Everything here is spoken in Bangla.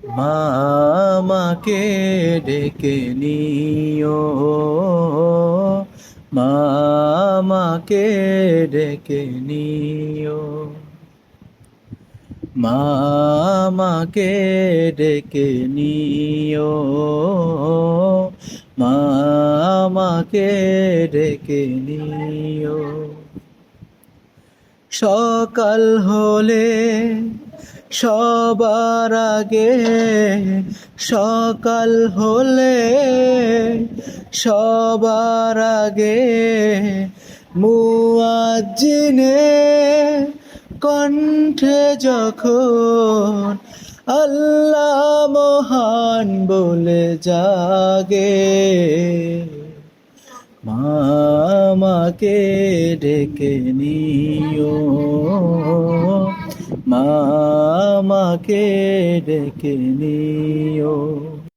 মা আমাকে ডেকে নিও, মা আমাকে ডেকে নিও, মা আমাকে ডেকে নিও, মা আমাকে ডেকে নিও। সকাল হলে সবার আগে, সকাল হলে সবার আগে মুয়াজ্জিনের কণ্ঠে যখন আল্লাহ মহান বলে জাগে, মা আমাকে ডেকে নিও, মা আমাকে ডেকে নিও।